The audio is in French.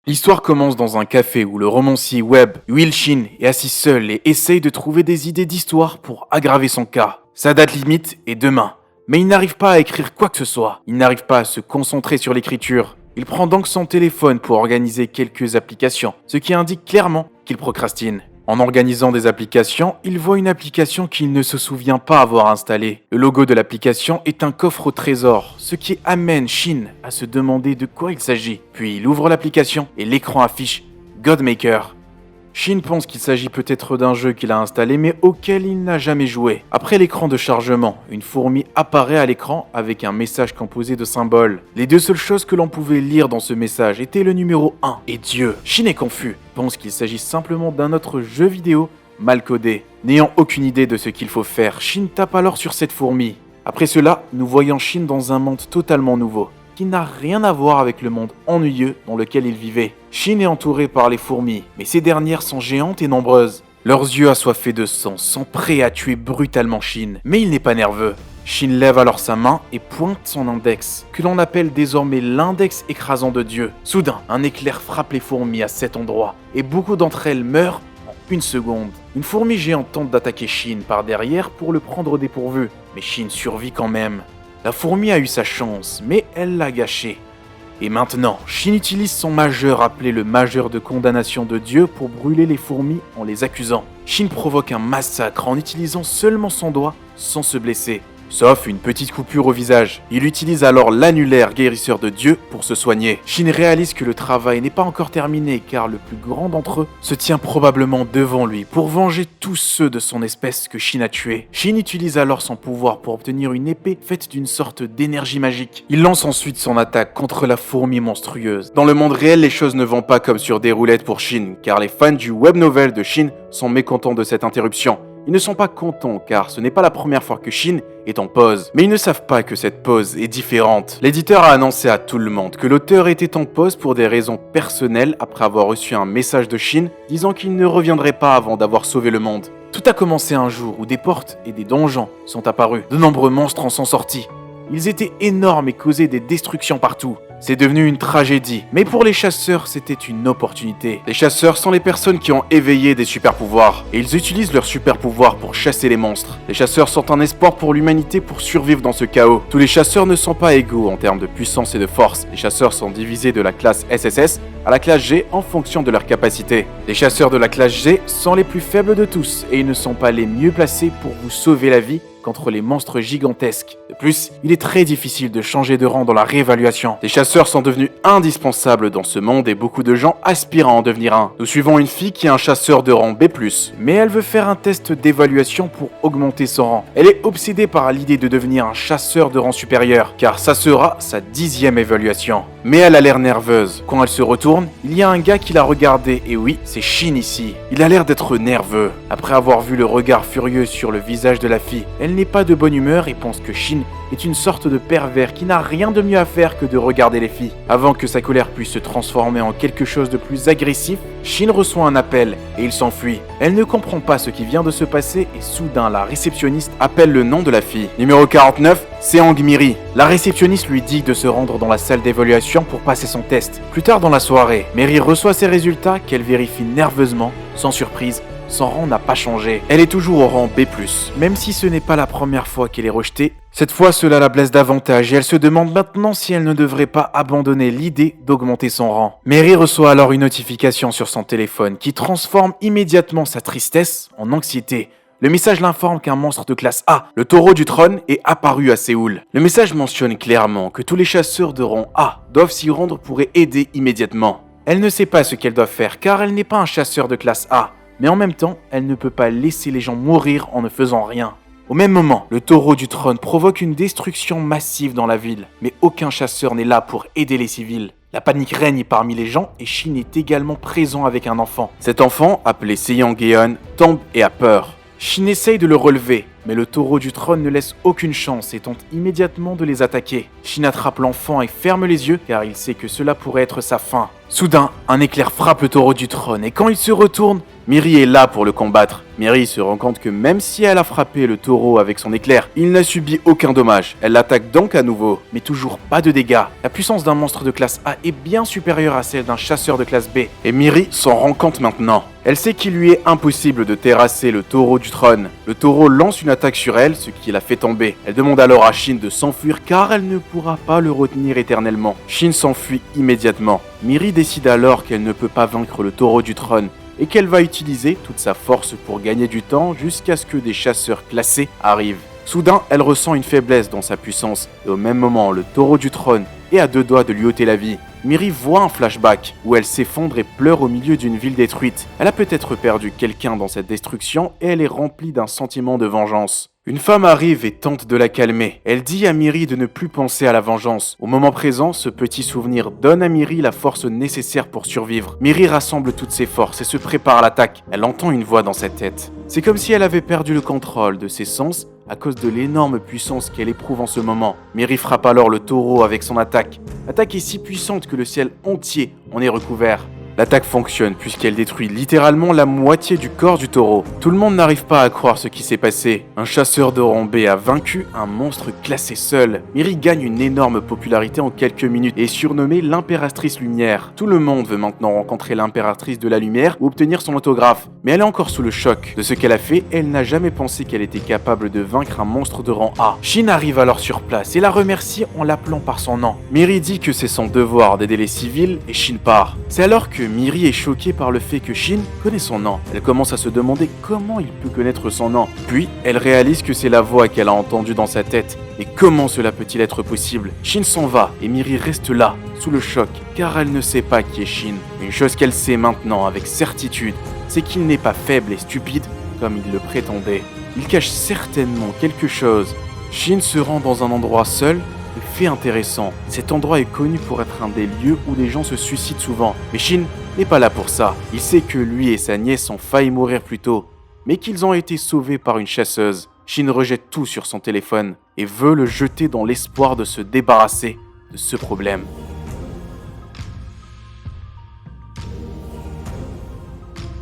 L'histoire commence dans un café où le romancier Webb, Will Shin, est assis seul et essaye de trouver des idées d'histoire pour aggraver son cas. Sa date limite est demain, mais il n'arrive pas à écrire quoi que ce soit. Il n'arrive pas à se concentrer sur l'écriture. Il prend donc son téléphone pour organiser quelques applications, ce qui indique clairement qu'il procrastine. En organisant des applications, il voit une application qu'il ne se souvient pas avoir installée. Le logo de l'application est un coffre au trésor, ce qui amène Shin à se demander de quoi il s'agit. Puis il ouvre l'application et l'écran affiche Godmaker. Shin pense qu'il s'agit peut-être d'un jeu qu'il a installé mais auquel il n'a jamais joué. Après l'écran de chargement, une fourmi apparaît à l'écran avec un message composé de symboles. Les deux seules choses que l'on pouvait lire dans ce message étaient le numéro 1 et Dieu. Shin est confus, pense qu'il s'agit simplement d'un autre jeu vidéo mal codé. N'ayant aucune idée de ce qu'il faut faire, Shin tape alors sur cette fourmi. Après cela, nous voyons Shin dans un monde totalement nouveau, qui n'a rien à voir avec le monde ennuyeux dans lequel il vivait. Shin est entouré par les fourmis, mais ces dernières sont géantes et nombreuses. Leurs yeux assoiffés de sang sont prêts à tuer brutalement Shin, mais il n'est pas nerveux. Shin lève alors sa main et pointe son index, que l'on appelle désormais l'index écrasant de Dieu. Soudain, un éclair frappe les fourmis à cet endroit, et beaucoup d'entre elles meurent en une seconde. Une fourmi géante tente d'attaquer Shin par derrière pour le prendre au dépourvu, mais Shin survit quand même. La fourmi a eu sa chance, mais elle l'a gâchée. Et maintenant, Shin utilise son majeur appelé le majeur de condamnation de Dieu pour brûler les fourmis en les accusant. Shin provoque un massacre en utilisant seulement son doigt sans se blesser, sauf une petite coupure au visage. Il utilise alors l'annulaire guérisseur de Dieu pour se soigner. Shin réalise que le travail n'est pas encore terminé car le plus grand d'entre eux se tient probablement devant lui pour venger tous ceux de son espèce que Shin a tués. Shin utilise alors son pouvoir pour obtenir une épée faite d'une sorte d'énergie magique. Il lance ensuite son attaque contre la fourmi monstrueuse. Dans le monde réel, les choses ne vont pas comme sur des roulettes pour Shin car les fans du web novel de Shin sont mécontents de cette interruption. Ils ne sont pas contents car ce n'est pas la première fois que Shin est en pause. Mais ils ne savent pas que cette pause est différente. L'éditeur a annoncé à tout le monde que l'auteur était en pause pour des raisons personnelles après avoir reçu un message de Shin disant qu'il ne reviendrait pas avant d'avoir sauvé le monde. Tout a commencé un jour où des portes et des donjons sont apparus. De nombreux monstres en sont sortis. Ils étaient énormes et causaient des destructions partout. C'est devenu une tragédie, mais pour les chasseurs, c'était une opportunité. Les chasseurs sont les personnes qui ont éveillé des super-pouvoirs, et ils utilisent leurs super-pouvoirs pour chasser les monstres. Les chasseurs sont un espoir pour l'humanité pour survivre dans ce chaos. Tous les chasseurs ne sont pas égaux en termes de puissance et de force. Les chasseurs sont divisés de la classe SSS à la classe G en fonction de leurs capacités. Les chasseurs de la classe G sont les plus faibles de tous, et ils ne sont pas les mieux placés pour vous sauver la vie contre les monstres gigantesques. De plus, il est très difficile de changer de rang dans la réévaluation. Les chasseurs sont devenus indispensables dans ce monde et beaucoup de gens aspirent à en devenir un. Nous suivons une fille qui est un chasseur de rang B+, mais elle veut faire un test d'évaluation pour augmenter son rang. Elle est obsédée par l'idée de devenir un chasseur de rang supérieur, car ça sera sa 10e évaluation. Mais elle a l'air nerveuse. Quand elle se retourne, il y a un gars qui l'a regardée, et oui, c'est Shin ici. Il a l'air d'être nerveux. Après avoir vu le regard furieux sur le visage de la fille, elle n'est pas de bonne humeur et pense que Shin est une sorte de pervers qui n'a rien de mieux à faire que de regarder les filles. Avant que sa colère puisse se transformer en quelque chose de plus agressif, Shin reçoit un appel et il s'enfuit. Elle ne comprend pas ce qui vient de se passer et soudain la réceptionniste appelle le nom de la fille. Numéro 49, Seong Miri. La réceptionniste lui dit de se rendre dans la salle d'évaluation pour passer son test. Plus tard dans la soirée, Mary reçoit ses résultats qu'elle vérifie nerveusement. Sans surprise, son rang n'a pas changé. Elle est toujours au rang B+, même si ce n'est pas la première fois qu'elle est rejetée. Cette fois, cela la blesse davantage et elle se demande maintenant si elle ne devrait pas abandonner l'idée d'augmenter son rang. Mary reçoit alors une notification sur son téléphone qui transforme immédiatement sa tristesse en anxiété. Le message l'informe qu'un monstre de classe A, le taureau du trône, est apparu à Séoul. Le message mentionne clairement que tous les chasseurs de rang A doivent s'y rendre pour aider immédiatement. Elle ne sait pas ce qu'elle doit faire car elle n'est pas un chasseur de classe A. Mais en même temps, elle ne peut pas laisser les gens mourir en ne faisant rien. Au même moment, le taureau du trône provoque une destruction massive dans la ville, mais aucun chasseur n'est là pour aider les civils. La panique règne parmi les gens et Shin est également présent avec un enfant. Cet enfant, appelé Seong-geon, tombe et a peur. Shin essaye de le relever, mais le taureau du trône ne laisse aucune chance et tente immédiatement de les attaquer. Shin attrape l'enfant et ferme les yeux car il sait que cela pourrait être sa fin. Soudain, un éclair frappe le taureau du trône et quand il se retourne, Miri est là pour le combattre. Miri se rend compte que même si elle a frappé le taureau avec son éclair, il n'a subi aucun dommage. Elle l'attaque donc à nouveau, mais toujours pas de dégâts. La puissance d'un monstre de classe A est bien supérieure à celle d'un chasseur de classe B, et Miri s'en rend compte maintenant. Elle sait qu'il lui est impossible de terrasser le taureau du trône. Le taureau lance une attaque sur elle, ce qui la fait tomber. Elle demande alors à Shin de s'enfuir car elle ne pourra pas le retenir éternellement. Shin s'enfuit immédiatement. Miri décide alors qu'elle ne peut pas vaincre le taureau du trône et qu'elle va utiliser toute sa force pour gagner du temps jusqu'à ce que des chasseurs classés arrivent. Soudain, elle ressent une faiblesse dans sa puissance et au même moment, le taureau du trône est à deux doigts de lui ôter la vie. Miri voit un flashback où elle s'effondre et pleure au milieu d'une ville détruite. Elle a peut-être perdu quelqu'un dans cette destruction et elle est remplie d'un sentiment de vengeance. Une femme arrive et tente de la calmer. Elle dit à Miri de ne plus penser à la vengeance. Au moment présent, ce petit souvenir donne à Miri la force nécessaire pour survivre. Miri rassemble toutes ses forces et se prépare à l'attaque. Elle entend une voix dans sa tête. C'est comme si elle avait perdu le contrôle de ses sens à cause de l'énorme puissance qu'elle éprouve en ce moment. Miri frappe alors le taureau avec son attaque. L'attaque est si puissante que le ciel entier en est recouvert. L'attaque fonctionne puisqu'elle détruit littéralement la moitié du corps du taureau. Tout le monde n'arrive pas à croire ce qui s'est passé. Un chasseur de rang B a vaincu un monstre classé seul. Miri gagne une énorme popularité en quelques minutes et est surnommée l'impératrice lumière. Tout le monde veut maintenant rencontrer l'impératrice de la lumière ou obtenir son autographe. Mais elle est encore sous le choc de ce qu'elle a fait et elle n'a jamais pensé qu'elle était capable de vaincre un monstre de rang A. Shin arrive alors sur place et la remercie en l'appelant par son nom. Miri dit que c'est son devoir d'aider les civils et Shin part. C'est alors que Miri est choquée par le fait que Shin connaît son nom. Elle commence à se demander comment il peut connaître son nom. Puis, elle réalise que c'est la voix qu'elle a entendue dans sa tête. Et comment cela peut-il être possible? Shin s'en va et Miri reste là, sous le choc, car elle ne sait pas qui est Shin. Une chose qu'elle sait maintenant avec certitude, c'est qu'il n'est pas faible et stupide comme il le prétendait. Il cache certainement quelque chose. Shin se rend dans un endroit seul. Fait intéressant, cet endroit est connu pour être un des lieux où les gens se suicident souvent. Mais Shin n'est pas là pour ça. Il sait que lui et sa nièce ont failli mourir plus tôt, mais qu'ils ont été sauvés par une chasseuse. Shin rejette tout sur son téléphone et veut le jeter dans l'espoir de se débarrasser de ce problème.